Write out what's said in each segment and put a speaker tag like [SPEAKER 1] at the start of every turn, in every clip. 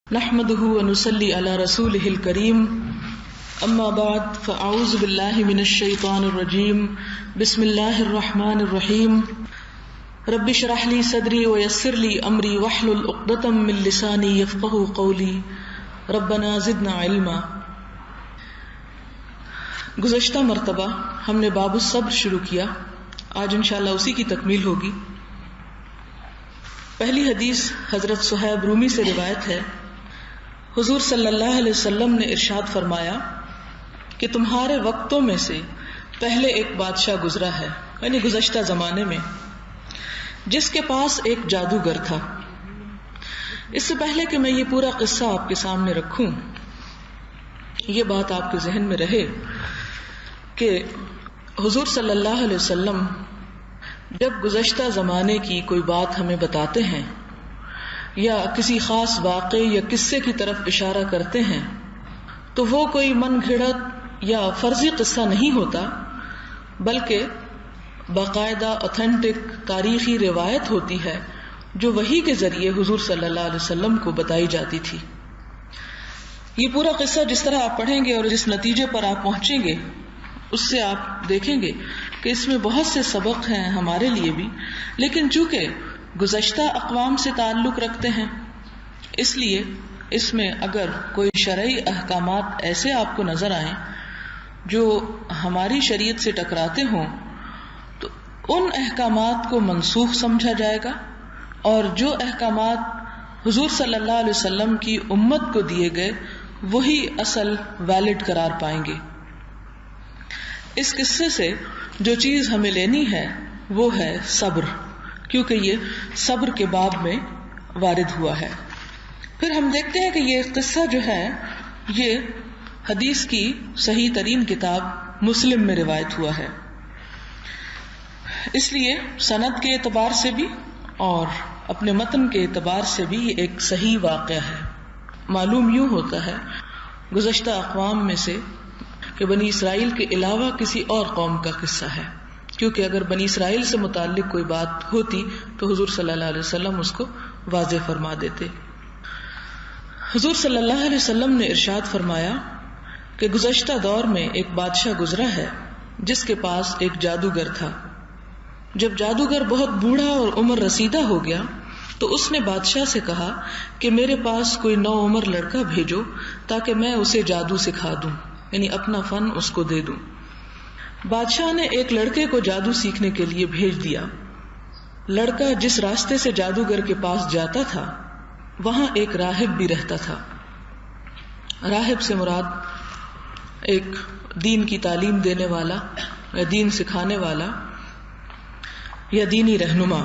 [SPEAKER 1] نحمده ونصلي على رسوله الكريم اما بعد فاعوذ بالله من الشيطان الرجيم بسم الله الرحمن الرحيم رب اشرح لي صدري ويسر لي امري واحلل عقدة من لساني يفقهوا قولي ربنا زدنا علما۔ گزشتہ مرتبہ ہم نے باب الصبر شروع کیا، آج انشاءاللہ اسی کی تکمیل ہوگی۔ پہلی حدیث حضرت صہیب رومی سے روایت ہے، حضور صلی اللہ علیہ وسلم نے ارشاد فرمایا کہ تمہارے وقتوں میں سے پہلے ایک بادشاہ گزرا ہے، یعنی گزشتہ زمانے میں، جس کے پاس ایک جادوگر تھا۔ اس سے پہلے کہ میں یہ پورا قصہ آپ کے سامنے رکھوں، یہ بات آپ کے ذہن میں رہے کہ حضور صلی اللہ علیہ وسلم جب گزشتہ زمانے کی کوئی بات ہمیں بتاتے ہیں یا کسی خاص واقعے یا قصے کی طرف اشارہ کرتے ہیں تو وہ کوئی من گھڑت یا فرضی قصہ نہیں ہوتا، بلکہ باقاعدہ اوتھینٹک تاریخی روایت ہوتی ہے جو وحی کے ذریعے حضور صلی اللہ علیہ وسلم کو بتائی جاتی تھی۔ یہ پورا قصہ جس طرح آپ پڑھیں گے اور جس نتیجے پر آپ پہنچیں گے اس سے آپ دیکھیں گے کہ اس میں بہت سے سبق ہیں ہمارے لیے بھی، لیکن چونکہ گزشتہ اقوام سے تعلق رکھتے ہیں اس لیے اس میں اگر کوئی شرعی احکامات ایسے آپ کو نظر آئیں جو ہماری شریعت سے ٹکراتے ہوں تو ان احکامات کو منسوخ سمجھا جائے گا، اور جو احکامات حضور صلی اللہ علیہ وسلم کی امت کو دیے گئے وہی اصل ویلڈ قرار پائیں گے۔ اس قصے سے جو چیز ہمیں لینی ہے وہ ہے صبر، کیونکہ یہ صبر کے باب میں وارد ہوا ہے۔ پھر ہم دیکھتے ہیں کہ یہ قصہ جو ہے یہ حدیث کی صحیح ترین کتاب مسلم میں روایت ہوا ہے، اس لیے سند کے اعتبار سے بھی اور اپنے متن کے اعتبار سے بھی یہ ایک صحیح واقعہ ہے۔ معلوم یوں ہوتا ہے گزشتہ اقوام میں سے کہ بنی اسرائیل کے علاوہ کسی اور قوم کا قصہ ہے، کیونکہ اگر بنی اسرائیل سے متعلق کوئی بات ہوتی تو حضور صلی اللہ علیہ وسلم اس کو واضح فرما دیتے۔ حضور صلی اللہ علیہ وسلم نے ارشاد فرمایا کہ گزشتہ دور میں ایک بادشاہ گزرا ہے جس کے پاس ایک جادوگر تھا۔ جب جادوگر بہت بوڑھا اور عمر رسیدہ ہو گیا تو اس نے بادشاہ سے کہا کہ میرے پاس کوئی نوعمر لڑکا بھیجو تاکہ میں اسے جادو سکھا دوں، یعنی اپنا فن اس کو دے دوں۔ بادشاہ نے ایک لڑکے کو جادو سیکھنے کے لیے بھیج دیا۔ لڑکا جس راستے سے جادوگر کے پاس جاتا تھا وہاں ایک راہب بھی رہتا تھا۔ راہب سے مراد ایک دین کی تعلیم دینے والا یا دین سکھانے والا یا دینی رہنما۔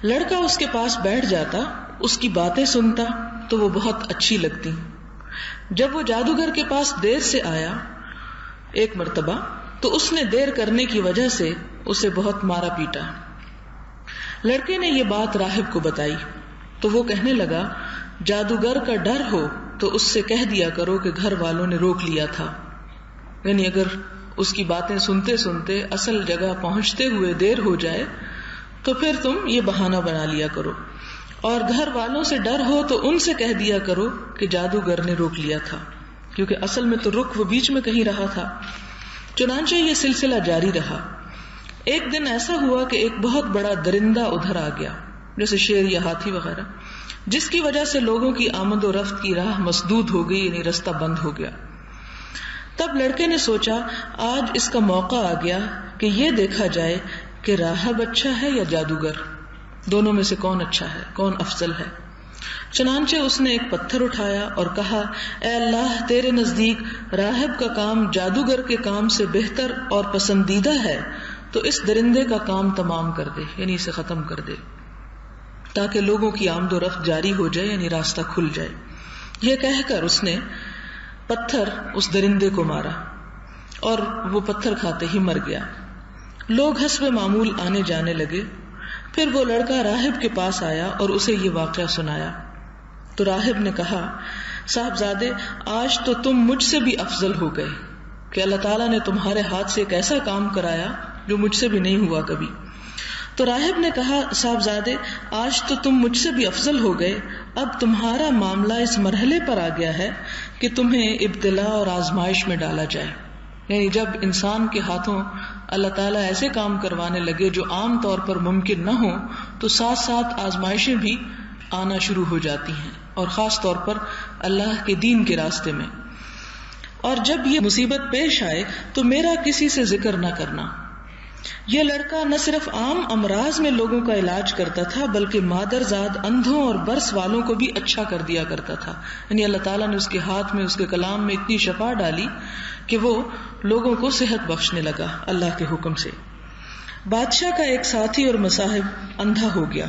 [SPEAKER 1] لڑکا اس کے پاس بیٹھ جاتا، اس کی باتیں سنتا تو وہ بہت اچھی لگتی۔ جب وہ جادوگر کے پاس دیر سے آیا ایک مرتبہ تو اس نے دیر کرنے کی وجہ سے اسے بہت مارا پیٹا۔ لڑکے نے یہ بات راہب کو بتائی تو وہ کہنے لگا جادوگر کا ڈر ہو تو اس سے کہہ دیا کرو کہ گھر والوں نے روک لیا تھا، یعنی اگر اس کی باتیں سنتے سنتے اصل جگہ پہنچتے ہوئے دیر ہو جائے تو پھر تم یہ بہانہ بنا لیا کرو، اور گھر والوں سے ڈر ہو تو ان سے کہہ دیا کرو کہ جادوگر نے روک لیا تھا، کیونکہ اصل میں تو رک وہ بیچ میں کہیں رہا تھا۔ چنانچہ یہ سلسلہ جاری رہا۔ ایک دن ایسا ہوا کہ ایک بہت بڑا درندہ ادھر آ گیا، جیسے شیر یا ہاتھی وغیرہ، جس کی وجہ سے لوگوں کی آمد و رفت کی راہ مسدود ہو گئی، یعنی رستہ بند ہو گیا۔ تب لڑکے نے سوچا آج اس کا موقع آ گیا کہ یہ دیکھا جائے کہ راہب اچھا ہے یا جادوگر، دونوں میں سے کون اچھا ہے، کون افضل ہے۔ چنانچہ اس نے ایک پتھر اٹھایا اور کہا اے اللہ، تیرے نزدیک راہب کا کام جادوگر کے کام سے بہتر اور پسندیدہ ہے تو اس درندے کا کام تمام کر دے، یعنی اسے ختم کر دے، تاکہ لوگوں کی آمد و رفت جاری ہو جائے، یعنی راستہ کھل جائے۔ یہ کہہ کر اس نے پتھر اس درندے کو مارا اور وہ پتھر کھاتے ہی مر گیا۔ لوگ حسب معمول آنے جانے لگے۔ پھر وہ لڑکا راہب کے پاس آیا اور اسے یہ واقعہ سنایا تو راہب نے کہا صاحبزادے، آج تو تم مجھ سے بھی افضل ہو گئے کہ اللہ تعالیٰ نے تمہارے ہاتھ سے ایک ایسا کام کرایا جو مجھ سے بھی نہیں ہوا کبھی۔ تو راہب نے کہا صاحبزادے آج تو تم مجھ سے بھی افضل ہو گئے، اب تمہارا معاملہ اس مرحلے پر آ گیا ہے کہ تمہیں ابتلا اور آزمائش میں ڈالا جائے. یعنی جب انسان کے ہاتھوں اللہ تعالیٰ ایسے کام کروانے لگے جو عام طور پر ممکن نہ ہو تو ساتھ ساتھ آزمائشیں بھی آنا شروع ہو جاتی ہیں، اور خاص طور پر اللہ کے دین کے راستے میں. اور جب یہ مصیبت پیش آئے تو میرا کسی سے ذکر نہ کرنا. یہ لڑکا نہ صرف عام امراض میں لوگوں کا علاج کرتا تھا بلکہ مادرزاد اندھوں اور برس والوں کو بھی اچھا کر دیا کرتا تھا. یعنی اللہ تعالیٰ نے اس کے ہاتھ میں، اس کے کلام میں اتنی شفا ڈالی کہ وہ لوگوں کو صحت بخشنے لگا اللہ کے حکم سے. بادشاہ کا ایک ساتھی اور مصاحب اندھا ہو گیا.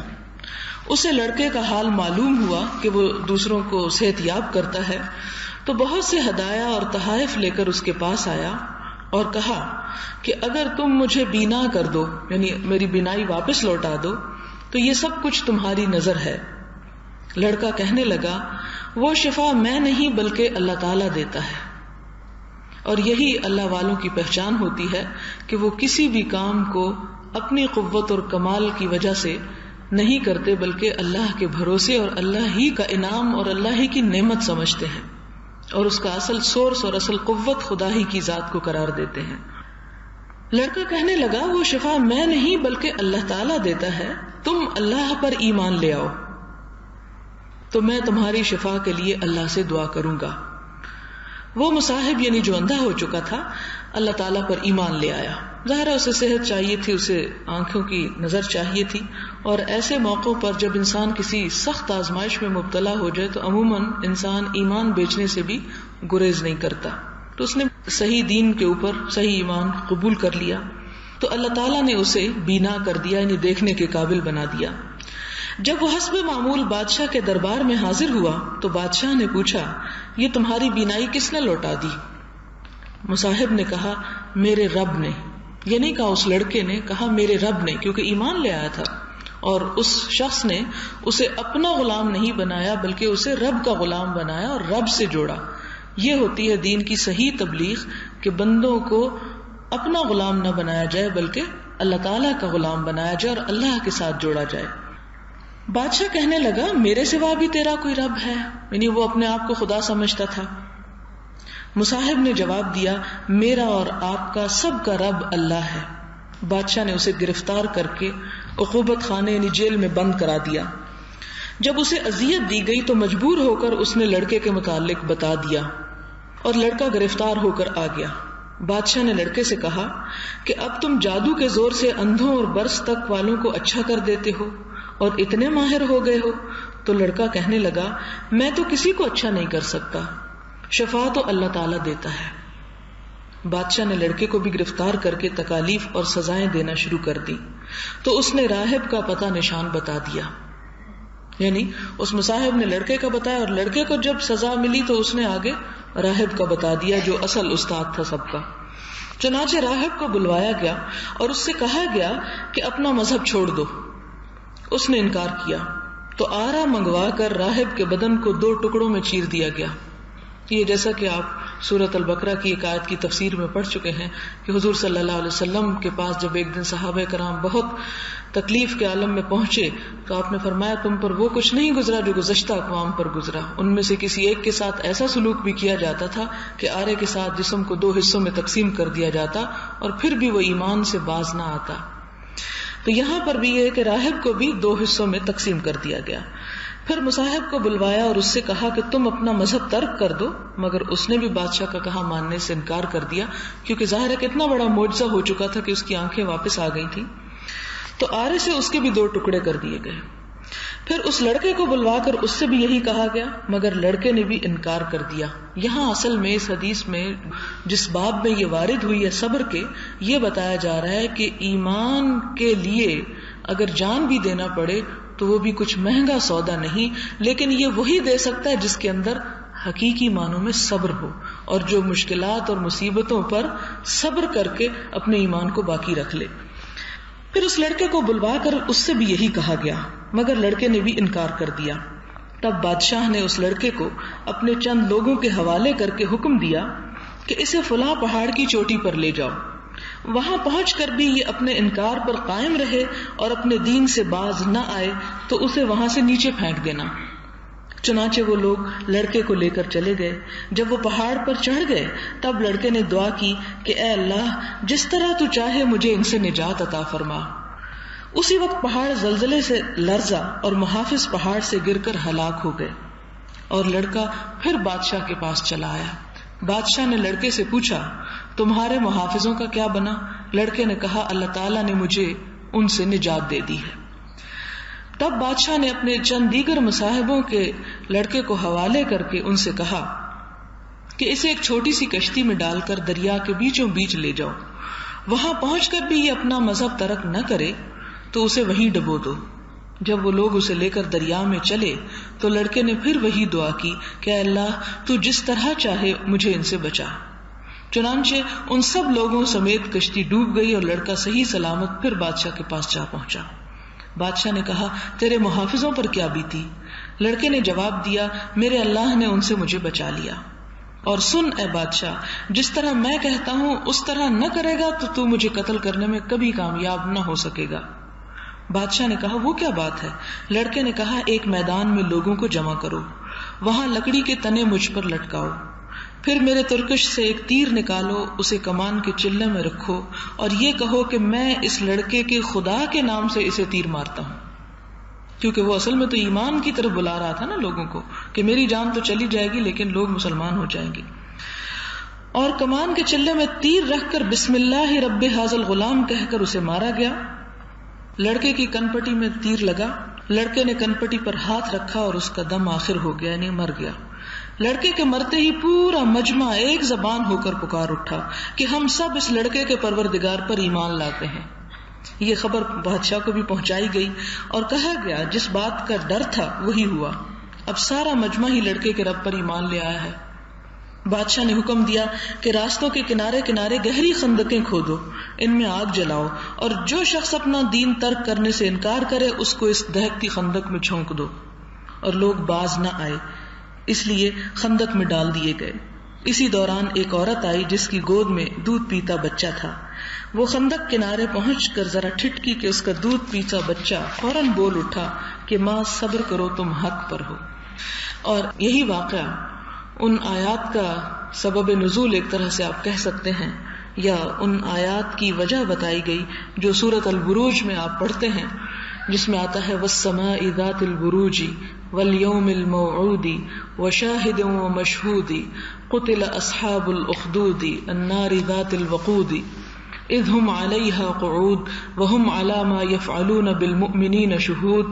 [SPEAKER 1] اسے لڑکے کا حال معلوم ہوا کہ وہ دوسروں کو صحت یاب کرتا ہے، تو بہت سے ہدایا اور تحائف لے کر اس کے پاس آیا اور کہا کہ اگر تم مجھے بینا کر دو، یعنی میری بینائی واپس لوٹا دو، تو یہ سب کچھ تمہاری نظر ہے. لڑکا کہنے لگا وہ شفا میں نہیں بلکہ اللہ تعالیٰ دیتا ہے، اور یہی اللہ والوں کی پہچان ہوتی ہے کہ وہ کسی بھی کام کو اپنی قوت اور کمال کی وجہ سے نہیں کرتے بلکہ اللہ کے بھروسے اور اللہ ہی کا انعام اور اللہ ہی کی نعمت سمجھتے ہیں، اور اس کا اصل سورس اور اصل قوت خدا ہی کی ذات کو قرار دیتے ہیں. لڑکا کہنے لگا وہ شفا میں نہیں بلکہ اللہ تعالیٰ دیتا ہے، تم اللہ پر ایمان لے آؤ تو میں تمہاری شفا کے لیے اللہ سے دعا کروں گا. وہ مصاحب یعنی جو اندھا ہو چکا تھا اللہ تعالیٰ پر ایمان لے آیا. ظاہر ہے اسے صحت چاہیے تھی، اسے آنکھوں کی نظر چاہیے تھی، اور ایسے موقعوں پر جب انسان کسی سخت آزمائش میں مبتلا ہو جائے تو عموماً انسان ایمان بیچنے سے بھی گریز نہیں کرتا. تو اس نے صحیح دین کے اوپر صحیح ایمان قبول کر لیا، تو اللہ تعالیٰ نے اسے بینا کر دیا، یعنی دیکھنے کے قابل بنا دیا. جب وہ حسب معمول بادشاہ کے دربار میں حاضر ہوا تو بادشاہ نے پوچھا یہ تمہاری بینائی کس نے لوٹا دی؟ مصاحب نے کہا میرے رب نے. یعنی کہا اس لڑکے نے کہا میرے رب نے، کیونکہ ایمان لے آیا تھا اور اس شخص نے اسے اپنا غلام نہیں بنایا بلکہ اسے رب کا غلام بنایا اور رب سے جوڑا. یہ ہوتی ہے دین کی صحیح تبلیغ کہ بندوں کو اپنا غلام نہ بنایا جائے بلکہ اللہ تعالیٰ کا غلام بنایا جائے اور اللہ کے ساتھ جوڑا جائے. بادشاہ کہنے لگا میرے سوا بھی تیرا کوئی رب ہے؟ یعنی وہ اپنے آپ کو خدا سمجھتا تھا. مصاحب نے جواب دیا میرا اور آپ کا سب کا رب اللہ ہے. بادشاہ نے اسے گرفتار کر کے عقوبت خانے یعنی جیل میں بند کرا دیا. جب اسے اذیت دی گئی تو مجبور ہو کر اس نے لڑکے کے متعلق بتا دیا اور لڑکا گرفتار ہو کر آ گیا. بادشاہ نے لڑکے سے کہا کہ اب تم جادو کے زور سے اندھوں اور برس تک والوں کو اچھا کر دیتے ہو اور اتنے ماہر ہو گئے ہو. تو لڑکا کہنے لگا میں تو کسی کو اچھا نہیں کر سکتا، شفا تو اللہ تعالیٰ دیتا ہے. بادشاہ نے لڑکے کو بھی گرفتار کر کے تکالیف اور سزائیں دینا شروع کر دی. تو اس نے راہب کا پتہ نشان بتا دیا، یعنی اس مصاحب نے لڑکے کا بتایا اور لڑکے کو جب سزا ملی تو اس نے آگے راہب کا بتا دیا جو اصل استاد تھا سب کا. چنانچہ راہب کو بلوایا گیا اور اس سے کہا گیا کہ اپنا مذہب چھوڑ دو. اس نے انکار کیا تو آرا منگوا کر راہب کے بدن کو 2 ٹکڑوں میں چیر دیا گیا. یہ جیسا کہ آپ سورۃ البقرہ کی ایک آیت کی تفسیر میں پڑھ چکے ہیں کہ حضور صلی اللہ علیہ وسلم کے پاس جب ایک دن صحابہ کرام بہت تکلیف کے عالم میں پہنچے تو آپ نے فرمایا تم پر وہ کچھ نہیں گزرا جو گزشتہ اقوام پر گزرا. ان میں سے کسی ایک کے ساتھ ایسا سلوک بھی کیا جاتا تھا کہ آرے کے ساتھ جسم کو 2 حصوں میں تقسیم کر دیا جاتا اور پھر بھی وہ ایمان سے باز نہ آتا. تو یہاں پر بھی یہ کہ راہب کو بھی 2 حصوں میں تقسیم کر دیا گیا. پھر مصاحب کو بلوایا اور اس سے کہا کہ تم اپنا مذہب ترک کر دو، مگر اس نے بھی بادشاہ کا کہا ماننے سے انکار کر دیا کیونکہ ظاہر ہے کہ اتنا بڑا معجزہ ہو چکا تھا کہ اس کی آنکھیں واپس آ گئی تھی. تو آرے سے اس کے بھی 2 ٹکڑے کر دیے گئے. پھر اس لڑکے کو بلوا کر اس سے بھی یہی کہا گیا مگر لڑکے نے بھی انکار کر دیا. یہاں اصل میں اس حدیث میں جس باب میں یہ وارد ہوئی ہے صبر کے، یہ بتایا جا رہا ہے کہ ایمان کے لیے اگر جان بھی دینا پڑے تو وہ بھی کچھ مہنگا سودا نہیں، لیکن یہ وہی دے سکتا ہے جس کے اندر حقیقی معنوں میں صبر ہو اور جو مشکلات اور مصیبتوں پر صبر کر کے اپنے ایمان کو باقی رکھ لے. پھر اس لڑکے کو بلوا کر اس سے بھی یہی کہا گیا مگر لڑکے نے بھی انکار کر دیا. تب بادشاہ نے اس لڑکے کو اپنے چند لوگوں کے حوالے کر کے حکم دیا کہ اسے فلاں پہاڑ کی چوٹی پر لے جاؤ وہاں پہنچ کر بھی یہ اپنے انکار پر قائم رہے اور اپنے دین سے باز نہ آئے تو اسے وہاں سے نیچے پھینک دینا۔ چنانچہ وہ لوگ لڑکے کو لے کر چلے گئے۔ جب وہ پہاڑ پر چڑھ گئے تب لڑکے نے دعا کی کہ اے اللہ، جس طرح تو چاہے مجھے ان سے نجات عطا فرما۔ اسی وقت پہاڑ زلزلے سے لرزا اور محافظ پہاڑ سے گر کر ہلاک ہو گئے، اور لڑکا پھر بادشاہ کے پاس چلا آیا۔ بادشاہ نے لڑکے سے پوچھا تمہارے محافظوں کا کیا بنا؟ لڑکے نے کہا اللہ تعالیٰ نے مجھے ان سے نجات دے دی ہے۔ تب بادشاہ نے اپنے چند دیگر مصاحبوں کے لڑکے کو حوالے کر کے ان سے کہا کہ اسے ایک چھوٹی سی کشتی میں ڈال کر دریا کے بیچوں بیچ لے جاؤ، وہاں پہنچ کر بھی یہ اپنا مذہب ترک نہ کرے تو اسے وہیں ڈبو دو۔ جب وہ لوگ اسے لے کر دریا میں چلے تو لڑکے نے پھر وہی دعا کی کہ اے اللہ، تو جس طرح چاہے مجھے ان سے بچا۔ چنانچہ ان سب لوگوں سمیت کشتی ڈوب گئی اور لڑکا صحیح سلامت پھر بادشاہ کے پاس جا پہنچا۔ بادشاہ نے کہا تیرے محافظوں پر کیا بیتی؟ لڑکے نے جواب دیا میرے اللہ نے ان سے مجھے بچا لیا۔ اور سن اے بادشاہ، جس طرح میں کہتا ہوں اس طرح نہ کرے گا تو تو مجھے قتل کرنے میں کبھی کامیاب نہ ہو سکے گا۔ بادشاہ نے کہا وہ کیا بات ہے؟ لڑکے نے کہا ایک میدان میں لوگوں کو جمع کرو، وہاں لکڑی کے تنے مجھ پر لٹکاؤ، پھر میرے ترکش سے ایک تیر نکالو، اسے کمان کے چلے میں رکھو اور یہ کہو کہ میں اس لڑکے کے خدا کے نام سے اسے تیر مارتا ہوں، کیونکہ وہ اصل میں تو ایمان کی طرف بلا رہا تھا نا لوگوں کو کہ میری جان تو چلی جائے گی لیکن لوگ مسلمان ہو جائیں گے۔ اور کمان کے چلے میں تیر رکھ کر بسم اللہ رب ھذا الغلام کہہ کر اسے مارا گیا۔ لڑکے کی کنپٹی میں تیر لگا، لڑکے نے کنپٹی پر ہاتھ رکھا اور اس کا دم آخر ہو گیا، یعنی مر گیا۔ لڑکے کے مرتے ہی پورا مجمع ایک زبان ہو کر پکار اٹھا کہ ہم سب اس لڑکے کے پروردگار پر ایمان لاتے ہیں۔ یہ خبر بادشاہ کو بھی پہنچائی گئی اور کہا گیا جس بات کا ڈر تھا وہی ہوا، اب سارا مجمع ہی لڑکے کے رب پر ایمان لے آیا ہے۔ بادشاہ نے حکم دیا کہ راستوں کے کنارے کنارے گہری خندقیں کھودو، ان میں آگ جلاؤ، اور جو شخص اپنا دین ترک کرنے سے انکار کرے اس کو اس دہکتی خندق میں جھونک دو۔ اور لوگ باز نہ آئے، اس لیے خندق میں ڈال دیے گئے۔ اسی دوران ایک عورت آئی جس کی گود میں دودھ پیتا بچہ تھا۔ وہ خندق کنارے پہنچ کر ذرا ٹھٹکی کہ اس کا دودھ پیتا بچہ فوراً بول اٹھا کہ ماں صبر کرو، تم حق پر ہو۔ اور یہی واقعہ ان آیات کا سبب نزول ایک طرح سے آپ کہہ سکتے ہیں، یا ان آیات کی وجہ بتائی گئی جو سورۃ البروج میں آپ پڑھتے ہیں، جس میں آتا ہے وَالسَّمَاءِ ذَاتِ الْبُرُوجِ وَالْيَوْمِ الْمَوْعُودِ وَشَاهِدٍ وَمَشْهُودِ قُتِلَ أَصْحَابُ الْأُخْدُودِ النَّارِ ذَاتِ الْوَقُودِ إِذْ هُمْ عَلَيْهَا قُعُودٌ وَهُمْ عَلَى مَا يَفْعَلُونَ بِالْمُؤْمِنِينَ شُهُودٌ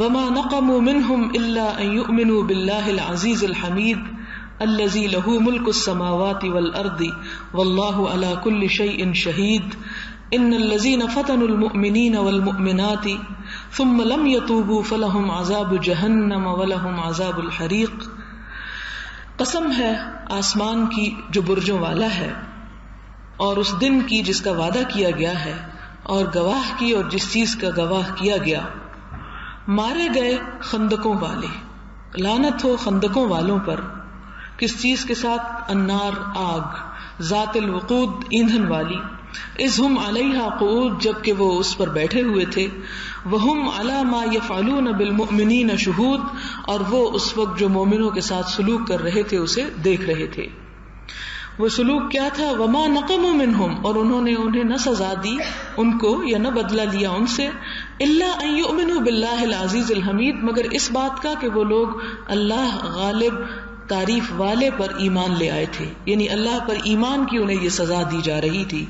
[SPEAKER 1] وَمَا نَقَمُوا مِنْهُمْ إِلَّا أَن يُؤْمِنُوا بِاللَّهِ الْعَزِيزِ الْحَمِيدِ الذي له ملك السماوات والأرض والله على كل شيء شهيد إن الذين فتنوا المؤمنين والمؤمنات ثم لم يتوبوا فلهم عذاب جهنم ولهم عذاب الحريق۔ قسم ہے آسمان کی جو برجوں والا ہے، اور اس دن کی جس کا وعدہ کیا گیا ہے، اور گواہ کی اور جس چیز کا گواہ کیا گیا، مارے گئے خندقوں والے، لعنت ہو خندقوں والوں پر۔ کس چیز کے ساتھ؟ النار، آگ، ذات الوقود، ایندھن والی، اذ ہم علیہا قعود، جبکہ وہ اس پر بیٹھے ہوئے تھے، وہم علی ما یفعلون بالمؤمنین شہود، اور وہ اس وقت جو مومنوں کے ساتھ سلوک کر رہے تھے اسے دیکھ رہے تھے۔ وہ سلوک کیا تھا؟ وما نقموا منہم، اور انہوں نے انہیں نہ سزا دی ان کو یا نہ بدلہ لیا ان سے، الا ان یؤمنوا باللہ العزیز الحمید، مگر اس بات کا کہ وہ لوگ اللہ غالب تعریف والے پر ایمان لے آئے تھے، یعنی اللہ پر ایمان کی انہیں یہ سزا دی جا رہی تھی۔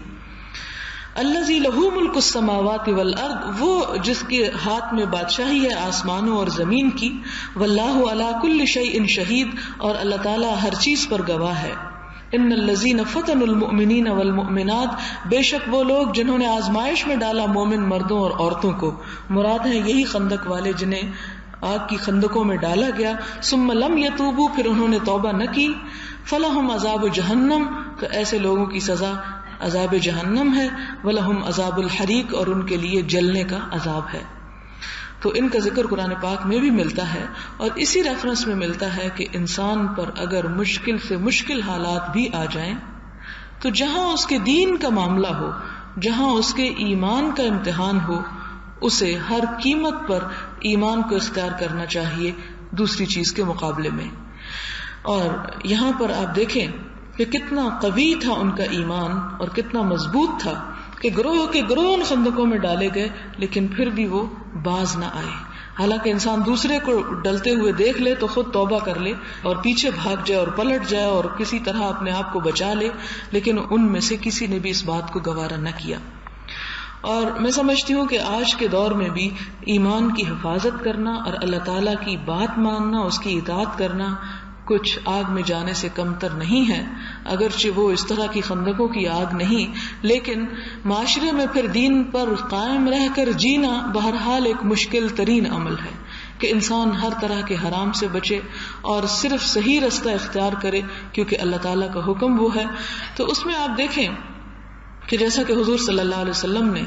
[SPEAKER 1] الذی لہ ملک السماوات والارض، وہ جس کے ہاتھ میں بادشاہی ہے آسمانوں اور زمین کی، واللہ علی کل شیء شہید، اور اللہ تعالیٰ ہر چیز پر گواہ ہے۔ ان الذین فتنوا المؤمنین والمؤمنات، بے شک وہ لوگ جنہوں نے آزمائش میں ڈالا مومن مردوں اور عورتوں کو، مراد ہیں یہی خندق والے جنہیں آگ کی خندقوں میں ڈالا گیا، ثم لم یتوبوا، پھر انہوں نے توبہ نہ کی، فلہم عذاب جہنم، تو ایسے لوگوں کی سزا عذاب جہنم ہے، ولہم عذاب الحریق، اور ان کے لیے جلنے کا عذاب ہے۔ تو ان کا ذکر قرآن پاک میں بھی ملتا ہے، اور اسی ریفرنس میں ملتا ہے کہ انسان پر اگر مشکل سے مشکل حالات بھی آ جائیں تو جہاں اس کے دین کا معاملہ ہو جہاں اس کے ایمان کا امتحان ہو اسے ہر قیمت پر ایمان کو اختیار کرنا چاہیے دوسری چیز کے مقابلے میں. اور یہاں پر آپ دیکھیں کہ کتنا قوی تھا ان کا ایمان اور کتنا مضبوط تھا کہ گروہ کے گروہ ان خندقوں میں ڈالے گئے لیکن پھر بھی وہ باز نہ آئے. حالانکہ انسان دوسرے کو ڈلتے ہوئے دیکھ لے تو خود توبہ کر لے اور پیچھے بھاگ جائے اور پلٹ جائے اور کسی طرح اپنے آپ کو بچا لے، لیکن ان میں سے کسی نے بھی اس بات کو گوارا نہ کیا. اور میں سمجھتی ہوں کہ آج کے دور میں بھی ایمان کی حفاظت کرنا اور اللہ تعالیٰ کی بات ماننا، اس کی اطاعت کرنا کچھ آگ میں جانے سے کمتر نہیں ہے. اگرچہ وہ اس طرح کی خندقوں کی آگ نہیں، لیکن معاشرے میں پھر دین پر قائم رہ کر جینا بہرحال ایک مشکل ترین عمل ہے کہ انسان ہر طرح کے حرام سے بچے اور صرف صحیح رستہ اختیار کرے، کیونکہ اللہ تعالیٰ کا حکم وہ ہے. تو اس میں آپ دیکھیں کہ جیسا کہ حضور صلی اللہ علیہ وسلم نے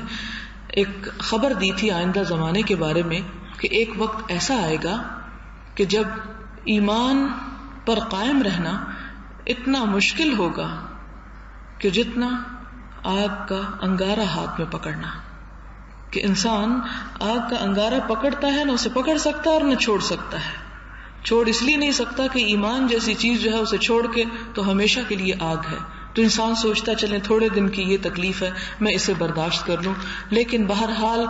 [SPEAKER 1] ایک خبر دی تھی آئندہ زمانے کے بارے میں کہ ایک وقت ایسا آئے گا کہ جب ایمان پر قائم رہنا اتنا مشکل ہوگا کہ جتنا آگ کا انگارہ ہاتھ میں پکڑنا، کہ انسان آگ کا انگارہ پکڑتا ہے نہ اسے پکڑ سکتا اور نہ چھوڑ سکتا ہے. چھوڑ اس لیے نہیں سکتا کہ ایمان جیسی چیز جو ہے اسے چھوڑ کے تو ہمیشہ کے لیے آگ ہے. تو انسان سوچتا چلے تھوڑے دن کی یہ تکلیف ہے میں اسے برداشت کر لوں، لیکن بہرحال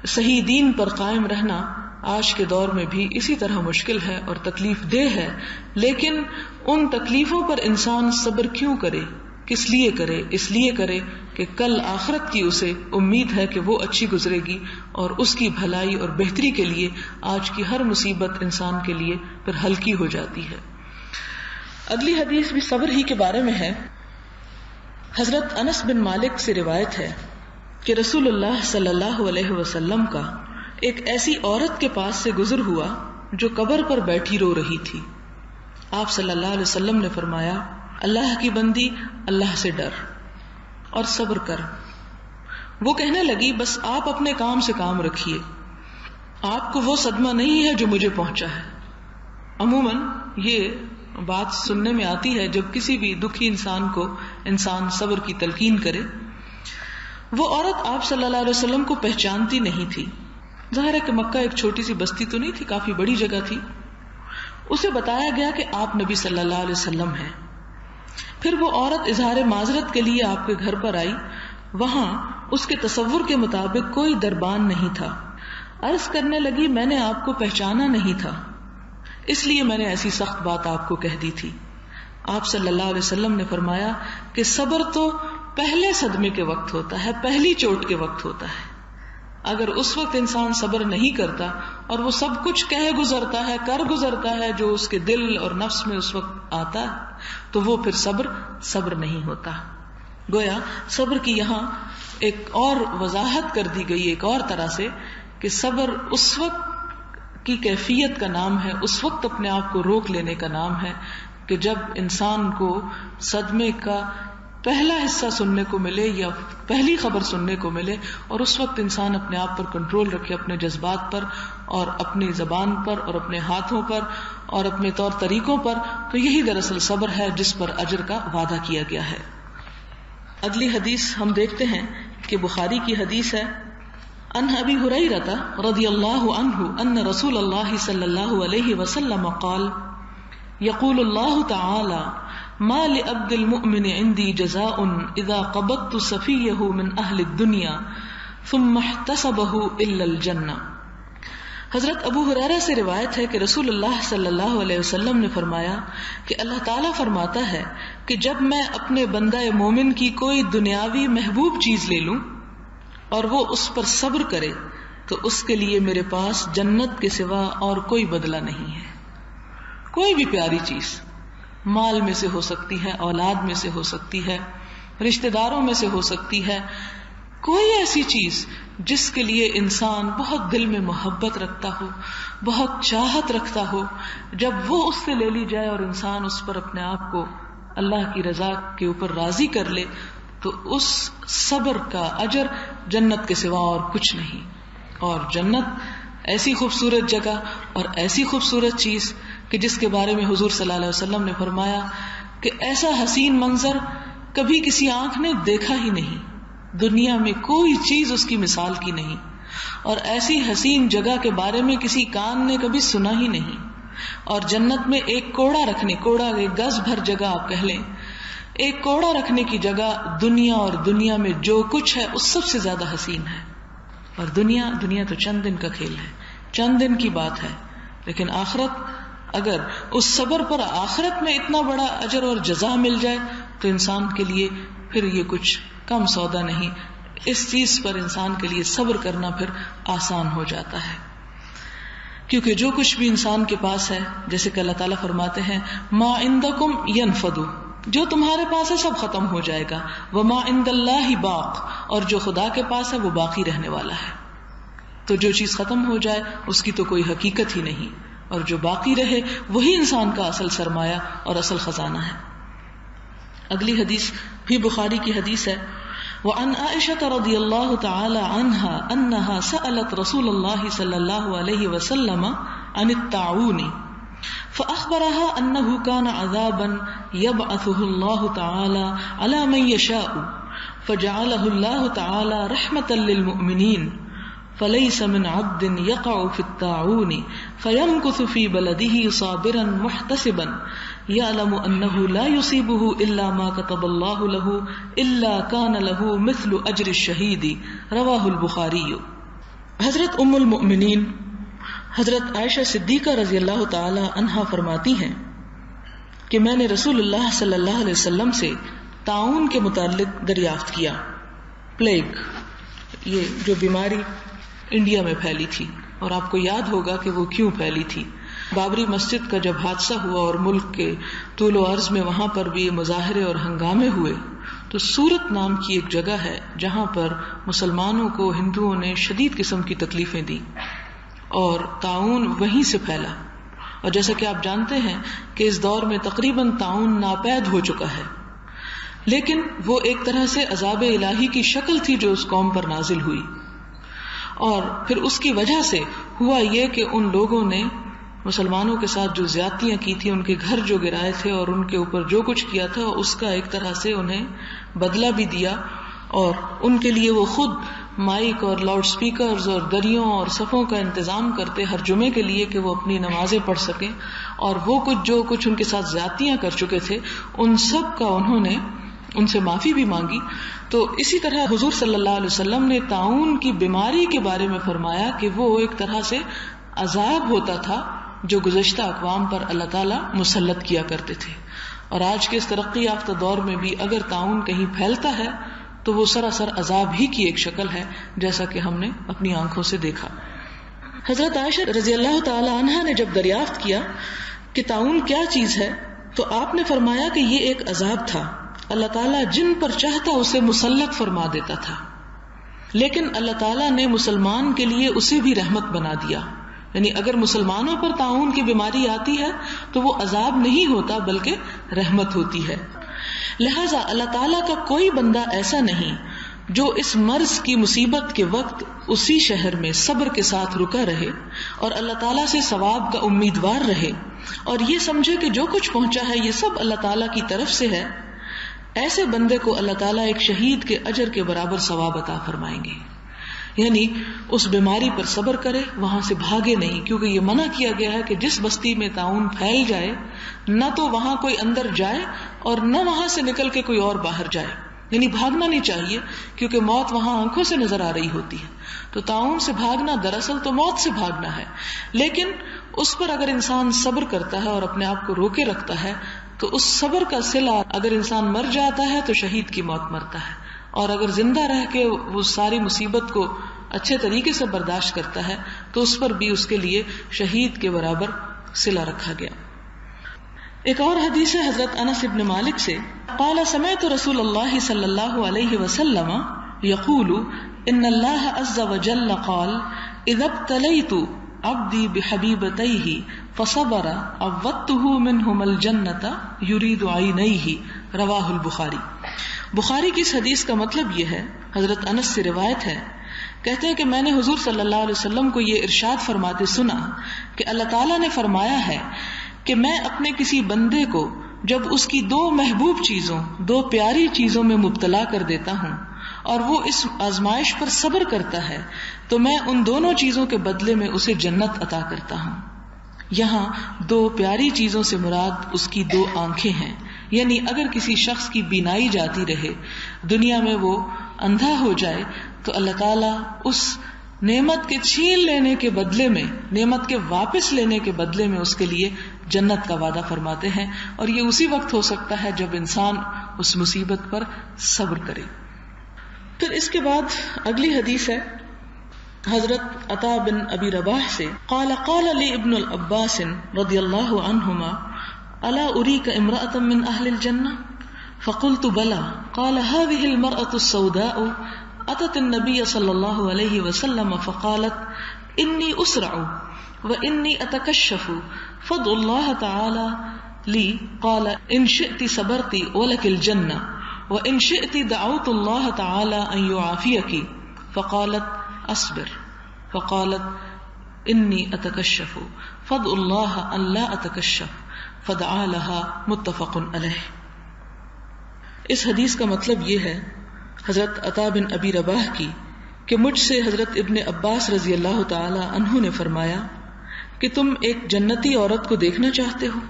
[SPEAKER 1] صحیح دین پر قائم رہنا آج کے دور میں بھی اسی طرح مشکل ہے اور تکلیف دہ ہے. لیکن ان تکلیفوں پر انسان صبر کیوں کرے؟ کس لیے کرے؟ اس لیے کرے کہ کل آخرت کی اسے امید ہے کہ وہ اچھی گزرے گی اور اس کی بھلائی اور بہتری کے لیے آج کی ہر مصیبت انسان کے لیے پھر ہلکی ہو جاتی ہے. اگلی حدیث بھی صبر ہی کے بارے میں ہے. حضرت انس بن مالک سے روایت ہے کہ رسول اللہ صلی اللہ علیہ وسلم کا ایک ایسی عورت کے پاس سے گزر ہوا جو قبر پر بیٹھی رو رہی تھی. آپ صلی اللہ علیہ وسلم نے فرمایا، اللہ کی بندی، اللہ سے ڈر اور صبر کر. وہ کہنے لگی، بس آپ اپنے کام سے کام رکھیے، آپ کو وہ صدمہ نہیں ہے جو مجھے پہنچا ہے. عموماً یہ بات سننے میں آتی ہے جب کسی بھی دکھی انسان کو انسان صبر کی تلقین کرے. وہ عورت آپ صلی اللہ علیہ وسلم کو پہچانتی نہیں تھی. ظاہر ہے کہ مکہ ایک چھوٹی سی بستی تو نہیں تھی، کافی بڑی جگہ تھی. اسے بتایا گیا کہ آپ نبی صلی اللہ علیہ وسلم ہیں. پھر وہ عورت اظہار معذرت کے لیے آپ کے گھر پر آئی. وہاں اس کے تصور کے مطابق کوئی دربان نہیں تھا. عرض کرنے لگی، میں نے آپ کو پہچانا نہیں تھا، اس لیے میں نے ایسی سخت بات آپ کو کہہ دی تھی. آپ صلی اللہ علیہ وسلم نے فرمایا کہ صبر تو پہلے صدمے کے وقت ہوتا ہے، پہلی چوٹ کے وقت ہوتا ہے. اگر اس وقت انسان صبر نہیں کرتا اور وہ سب کچھ کہہ گزرتا ہے، کر گزرتا ہے جو اس کے دل اور نفس میں اس وقت آتا ہے، تو وہ پھر صبر نہیں ہوتا. گویا صبر کی یہاں ایک اور وضاحت کر دی گئی ایک اور طرح سے کہ صبر اس وقت کی کیفیت کا نام ہے، اس وقت اپنے آپ کو روک لینے کا نام ہے کہ جب انسان کو صدمے کا پہلا حصہ سننے کو ملے یا پہلی خبر سننے کو ملے، اور اس وقت انسان اپنے آپ پر کنٹرول رکھے، اپنے جذبات پر اور اپنی زبان پر اور اپنے ہاتھوں پر اور اپنے طور طریقوں پر. تو یہی دراصل صبر ہے جس پر اجر کا وعدہ کیا گیا ہے. اگلی حدیث ہم دیکھتے ہیں کہ بخاری کی حدیث ہے. ان ابی ہریرہ رضی اللہ عنہ ان رسول اللہ صلی اللہ علیہ وسلم قال یقول اللہ تعالی ما لعبد المؤمن عندي جزاء اذا قبضت صفيه من اهل الدنيا ثم احتسبه الا الجنہ. حضرت ابو ہریرہ سے روایت ہے کہ رسول اللہ صلی اللہ علیہ وسلم نے فرمایا کہ اللہ تعالیٰ فرماتا ہے کہ جب میں اپنے بندہ مومن کی کوئی دنیاوی محبوب چیز لے لوں اور وہ اس پر صبر کرے تو اس کے لیے میرے پاس جنت کے سوا اور کوئی بدلہ نہیں ہے. کوئی بھی پیاری چیز مال میں سے ہو سکتی ہے، اولاد میں سے ہو سکتی ہے، رشتہ داروں میں سے ہو سکتی ہے، کوئی ایسی چیز جس کے لیے انسان بہت دل میں محبت رکھتا ہو، بہت چاہت رکھتا ہو، جب وہ اس سے لے لی جائے اور انسان اس پر اپنے آپ کو اللہ کی رضا کے اوپر راضی کر لے تو اس صبر کا اجر جنت کے سوا اور کچھ نہیں. اور جنت ایسی خوبصورت جگہ اور ایسی خوبصورت چیز کہ جس کے بارے میں حضور صلی اللہ علیہ وسلم نے فرمایا کہ ایسا حسین منظر کبھی کسی آنکھ نے دیکھا ہی نہیں. دنیا میں کوئی چیز اس کی مثال کی نہیں، اور ایسی حسین جگہ کے بارے میں کسی کان نے کبھی سنا ہی نہیں. اور جنت میں ایک کوڑا ایک گز بھر جگہ آپ کہہ لیں، ایک کوڑا رکھنے کی جگہ دنیا اور دنیا میں جو کچھ ہے اس سب سے زیادہ حسین ہے. اور دنیا تو چند دن کا کھیل ہے، چند دن کی بات ہے. لیکن آخرت، اگر اس صبر پر آخرت میں اتنا بڑا اجر اور جزا مل جائے تو انسان کے لیے پھر یہ کچھ کم سودا نہیں. اس چیز پر انسان کے لیے صبر کرنا پھر آسان ہو جاتا ہے، کیونکہ جو کچھ بھی انسان کے پاس ہے، جیسے کہ اللہ تعالیٰ فرماتے ہیں ما عندکم ینفد، جو تمہارے پاس ہے سب ختم ہو جائے گا، وما عند اللہ باق، اور جو خدا کے پاس ہے وہ باقی رہنے والا ہے. تو جو چیز ختم ہو جائے اس کی تو کوئی حقیقت ہی نہیں، اور جو باقی رہے وہی انسان کا اصل سرمایہ اور اصل خزانہ ہے. اگلی حدیث بھی بخاری کی حدیث ہے. وعن عائشة رضی اللہ تعالی عنہا انہا سألت رسول اللہ صلی اللہ علیہ وسلم عن الطاعون فأخبرها أنه كان عذابا يبعثه الله تعالى على من يشاء فجعله الله تعالى رحمة للمؤمنين فليس من عبد يقع في الطاعون فيمكث في بلده صابرا محتسبا يعلم أنه لا يصيبه إلا ما كتب الله له إلا كان له مثل أجر الشهيد رواه البخاري. حضرت ام المؤمنین حضرت عائشہ صدیقہ رضی اللہ تعالی عنہا فرماتی ہیں کہ میں نے رسول اللہ صلی اللہ علیہ وسلم سے طاعون کے متعلق دریافت کیا. پلیگ، یہ جو بیماری انڈیا میں پھیلی تھی، اور آپ کو یاد ہوگا کہ وہ کیوں پھیلی تھی. بابری مسجد کا جب حادثہ ہوا اور ملک کے طول و عرض میں وہاں پر بھی مظاہرے اور ہنگامے ہوئے، تو سورت نام کی ایک جگہ ہے جہاں پر مسلمانوں کو ہندوؤں نے شدید قسم کی تکلیفیں دی، اور طاعون وہیں سے پھیلا. اور جیسا کہ آپ جانتے ہیں کہ اس دور میں تقریباً طاعون ناپید ہو چکا ہے، لیکن وہ ایک طرح سے عذاب الہی کی شکل تھی جو اس قوم پر نازل ہوئی. اور پھر اس کی وجہ سے ہوا یہ کہ ان لوگوں نے مسلمانوں کے ساتھ جو زیادتیاں کی تھی، ان کے گھر جو گرائے تھے اور ان کے اوپر جو کچھ کیا تھا، اس کا ایک طرح سے انہیں بدلہ بھی دیا. اور ان کے لیے وہ خود مائک اور لاؤڈ سپیکرز اور دریوں اور صفوں کا انتظام کرتے ہر جمعے کے لیے کہ وہ اپنی نمازیں پڑھ سکیں. اور وہ جو کچھ ان کے ساتھ زیادتیاں کر چکے تھے ان سب کا انہوں نے ان سے معافی بھی مانگی. تو اسی طرح حضور صلی اللہ علیہ وسلم نے طاعون کی بیماری کے بارے میں فرمایا کہ وہ ایک طرح سے عذاب ہوتا تھا جو گزشتہ اقوام پر اللہ تعالیٰ مسلط کیا کرتے تھے. اور آج کے اس ترقی یافتہ دور میں بھی اگر طاعون کہیں پھیلتا ہے تو وہ سراسر عذاب ہی کی ایک شکل ہے، جیسا کہ ہم نے اپنی آنکھوں سے دیکھا. حضرت عائشہ رضی اللہ تعالی عنہا نے جب دریافت کیا کہ طاعون کیا چیز ہے تو آپ نے فرمایا کہ یہ ایک عذاب تھا، اللہ تعالیٰ جن پر چاہتا اسے مسلط فرما دیتا تھا، لیکن اللہ تعالیٰ نے مسلمان کے لیے اسے بھی رحمت بنا دیا. یعنی اگر مسلمانوں پر طاعون کی بیماری آتی ہے تو وہ عذاب نہیں ہوتا بلکہ رحمت ہوتی ہے. لہذا اللہ تعالیٰ کا کوئی بندہ ایسا نہیں جو اس مرض کی مصیبت کے وقت اسی شہر میں صبر کے ساتھ رکا رہے اور اللہ تعالیٰ سے ثواب کا امیدوار رہے اور یہ سمجھے کہ جو کچھ پہنچا ہے یہ سب اللہ تعالیٰ کی طرف سے ہے. ایسے بندے کو اللہ تعالیٰ ایک شہید کے اجر کے برابر ثواب عطا فرمائیں گے. یعنی اس بیماری پر صبر کرے، وہاں سے بھاگے نہیں، کیونکہ یہ منع کیا گیا ہے کہ جس بستی میں طاعون پھیل جائے نہ تو وہاں کوئی اندر جائے اور نہ وہاں سے نکل کے کوئی اور باہر جائے. یعنی بھاگنا نہیں چاہیے کیونکہ موت وہاں آنکھوں سے نظر آ رہی ہوتی ہے. تو طاعون سے بھاگنا دراصل تو موت سے بھاگنا ہے، لیکن اس پر اگر انسان صبر کرتا ہے اور اپنے آپ کو روکے رکھتا ہے تو اس صبر کا صلہ اگر انسان مر جاتا ہے تو شہید کی موت مرتا ہے، اور اگر زندہ رہ کے وہ ساری مصیبت کو اچھے طریقے سے برداشت کرتا ہے تو اس پر بھی اس کے لیے شہید کے برابر صلہ رکھا گیا. ایک اور حدیث ہے حضرت انس ابن مالک سے، قال سمعت رسول اللہ صلی اللہ علیہ وسلم یقول ان اللہ عز وجل قال اذا ابتلیت عبدی بحبیبتیہ فصبر عوضته منہم الجنۃ یرید عینیہ رواہ البخاری. بخاری کی اس حدیث کا مطلب یہ ہے، حضرت انس سے روایت ہے، کہتے ہیں کہ میں نے حضور صلی اللہ علیہ وسلم کو یہ ارشاد فرماتے سنا کہ اللہ تعالیٰ نے فرمایا ہے کہ میں اپنے کسی بندے کو جب اس کی دو محبوب چیزوں، دو پیاری چیزوں میں مبتلا کر دیتا ہوں اور وہ اس آزمائش پر صبر کرتا ہے تو میں ان دونوں چیزوں کے بدلے میں اسے جنت عطا کرتا ہوں. یہاں دو پیاری چیزوں سے مراد اس کی دو آنکھیں ہیں. یعنی اگر کسی شخص کی بینائی جاتی رہے، دنیا میں وہ اندھا ہو جائے، تو اللہ تعالیٰ اس نعمت کے چھین لینے کے بدلے میں، نعمت کے واپس لینے کے بدلے میں اس کے لیے جنت کا وعدہ فرماتے ہیں. اور یہ اسی وقت ہو سکتا ہے جب انسان اس مصیبت پر صبر کرے. پھر اس کے بعد اگلی حدیث ہے حضرت عطا بن ابی رباح سے، قال قال لی ابن العباس رضی اللہ عنہما الا اریک امرأة من اہل الجنہ فقلت بلا قال هذه المرأة السوداء اتت النبي صلی اللہ علیہ وسلم فقالت انی اسرع وانی اتکشف فادع اللہ تعالی لی قال ان شئت صبرت ولک الجنہ وان شئت دعوت اللہ تعالی ان يعافيك فقالت اصبر فقالت انی اتکشف فادع اللہ ان لا اتکشف فدعا لها متفق علیہ. اس حدیث کا مطلب یہ ہے حضرت عطا بن ابی رباح کی کہ مجھ سے حضرت ابن عباس رضی اللہ تعالی عنہ نے فرمایا کہ تم ایک جنتی عورت کو دیکھنا چاہتے ہو؟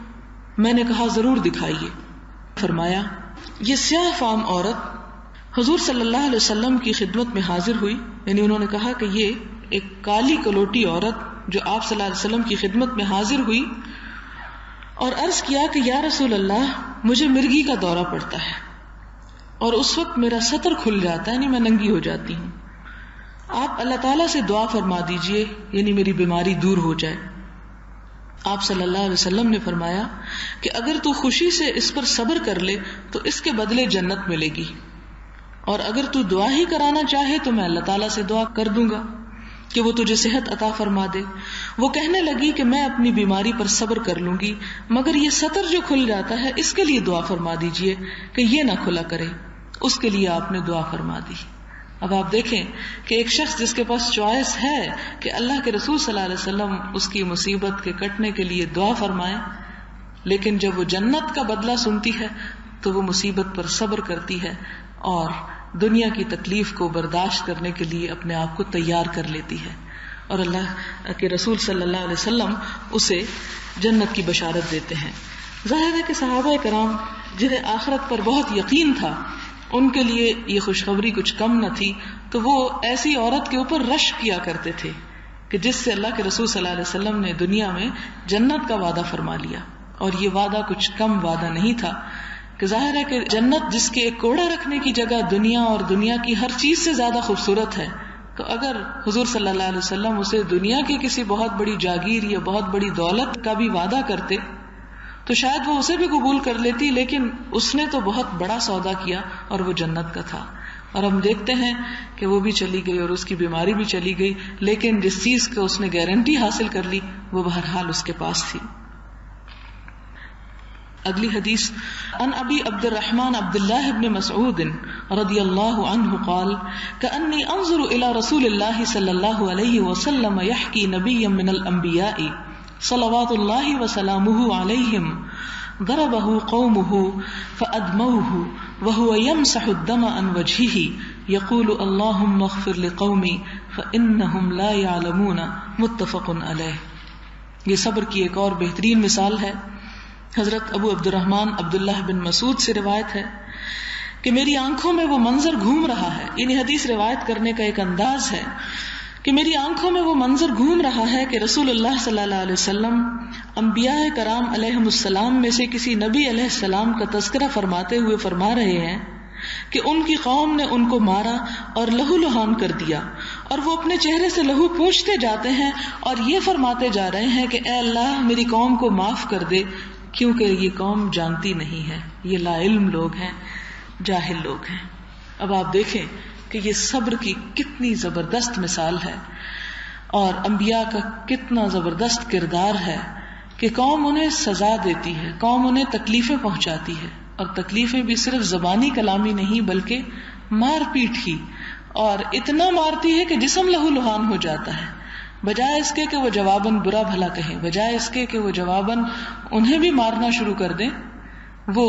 [SPEAKER 1] میں نے کہا ضرور دکھائیے. فرمایا یہ سیاہ فام عورت حضور صلی اللہ علیہ وسلم کی خدمت میں حاضر ہوئی. یعنی انہوں نے کہا کہ یہ ایک کالی کلوٹی عورت جو آپ صلی اللہ علیہ وسلم کی خدمت میں حاضر ہوئی اور عرض کیا کہ یا رسول اللہ مجھے مرگی کا دورہ پڑتا ہے اور اس وقت میرا سطر کھل جاتا ہے، یعنی میں ننگی ہو جاتی ہوں. آپ اللہ تعالیٰ سے دعا فرما دیجئے یعنی میری بیماری دور ہو جائے. آپ صلی اللہ علیہ وسلم نے فرمایا کہ اگر تو خوشی سے اس پر صبر کر لے تو اس کے بدلے جنت ملے گی، اور اگر تو دعا ہی کرانا چاہے تو میں اللہ تعالیٰ سے دعا کر دوں گا کہ وہ تجھے صحت عطا فرما دے. وہ کہنے لگی کہ میں اپنی بیماری پر صبر کر لوں گی، مگر یہ سطر جو کھل جاتا ہے اس کے لیے دعا فرما دیجئے کہ یہ نہ کھلا کرے. اس کے لیے آپ نے دعا فرما دی. اب آپ دیکھیں کہ ایک شخص جس کے پاس چوائس ہے کہ اللہ کے رسول صلی اللہ علیہ وسلم اس کی مصیبت کے کٹنے کے لیے دعا فرمائے، لیکن جب وہ جنت کا بدلہ سنتی ہے تو وہ مصیبت پر صبر کرتی ہے اور دنیا کی تکلیف کو برداشت کرنے کے لیے اپنے آپ کو تیار کر لیتی ہے. اور اللہ کے رسول صلی اللہ علیہ وسلم اسے جنت کی بشارت دیتے ہیں. ظاہر ہے کہ صحابہ کرام جنہیں آخرت پر بہت یقین تھا، ان کے لیے یہ خوشخبری کچھ کم نہ تھی، تو وہ ایسی عورت کے اوپر رشک کیا کرتے تھے کہ جس سے اللہ کے رسول صلی اللہ علیہ وسلم نے دنیا میں جنت کا وعدہ فرما لیا. اور یہ وعدہ کچھ کم وعدہ نہیں تھا کہ ظاہر ہے کہ جنت جس کے ایک کوڑا رکھنے کی جگہ دنیا اور دنیا کی ہر چیز سے زیادہ خوبصورت ہے، تو اگر حضور صلی اللہ علیہ وسلم اسے دنیا کی کسی بہت بڑی جاگیر یا بہت بڑی دولت کا بھی وعدہ کرتے تو شاید وہ اسے بھی قبول کر لیتی، لیکن اس نے تو بہت بڑا سودا کیا اور وہ جنت کا تھا. اور ہم دیکھتے ہیں کہ وہ بھی چلی گئی اور اس کی بیماری بھی چلی گئی، لیکن جس چیز کو اس نے گارنٹی حاصل کر لی وہ بہرحال اس کے پاس تھی. اگلی حدیث ان ابی عبد الرحمن عبد اللہ بن مسعود رضی اللہ عنہ قال کأنی انظر الى رسول اللہ صلی اللہ علیہ وسلم یحکی نبیا من الانبیاء صلوات اللہ وسلامہ علیہم ضربہ قومہ فادموہ وهو يمسح الدم عن وجهه يقول اللهم اغفر لقومي فانهم لا يعلمون متفق علیہ. یہ صبر کی ایک اور بہترین مثال ہے. حضرت ابو عبد الرحمن عبداللہ بن مسعود سے روایت ہے کہ میری آنکھوں میں وہ منظر گھوم رہا ہے. یعنی حدیث روایت کرنے کا ایک انداز ہے کہ میری آنکھوں میں وہ منظر گھوم رہا ہے کہ رسول اللہ صلی اللہ علیہ وسلم انبیاء کرام علیہم السلام میں سے کسی نبی علیہ السلام کا تذکرہ فرماتے ہوئے فرما رہے ہیں کہ ان کی قوم نے ان کو مارا اور لہو لہان کر دیا، اور وہ اپنے چہرے سے لہو پوچھتے جاتے ہیں اور یہ فرماتے جا رہے ہیں کہ اے اللہ میری قوم کو معاف کر دے، کیونکہ یہ قوم جانتی نہیں ہے، یہ لا علم لوگ ہیں، جاہل لوگ ہیں. اب آپ دیکھیں کہ یہ صبر کی کتنی زبردست مثال ہے اور انبیاء کا کتنا زبردست کردار ہے کہ قوم انہیں سزا دیتی ہے، قوم انہیں تکلیفیں پہنچاتی ہے، اور تکلیفیں بھی صرف زبانی کلامی نہیں بلکہ مار پیٹ کی، اور اتنا مارتی ہے کہ جسم لہو لہان ہو جاتا ہے. بجائے اس کے کہ وہ جواباً برا بھلا کہیں، بجائے اس کے کہ وہ جواباً انہیں بھی مارنا شروع کر دیں، وہ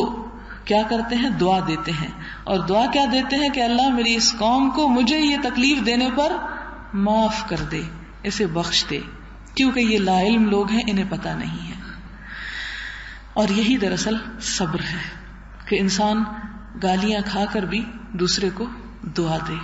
[SPEAKER 1] کیا کرتے ہیں؟ دعا دیتے ہیں. اور دعا کیا دیتے ہیں کہ اللہ میری اس قوم کو مجھے یہ تکلیف دینے پر معاف کر دے، اسے بخش دے، کیونکہ یہ لا علم لوگ ہیں، انہیں پتہ نہیں ہے. اور یہی دراصل صبر ہے کہ انسان گالیاں کھا کر بھی دوسرے کو دعا دے.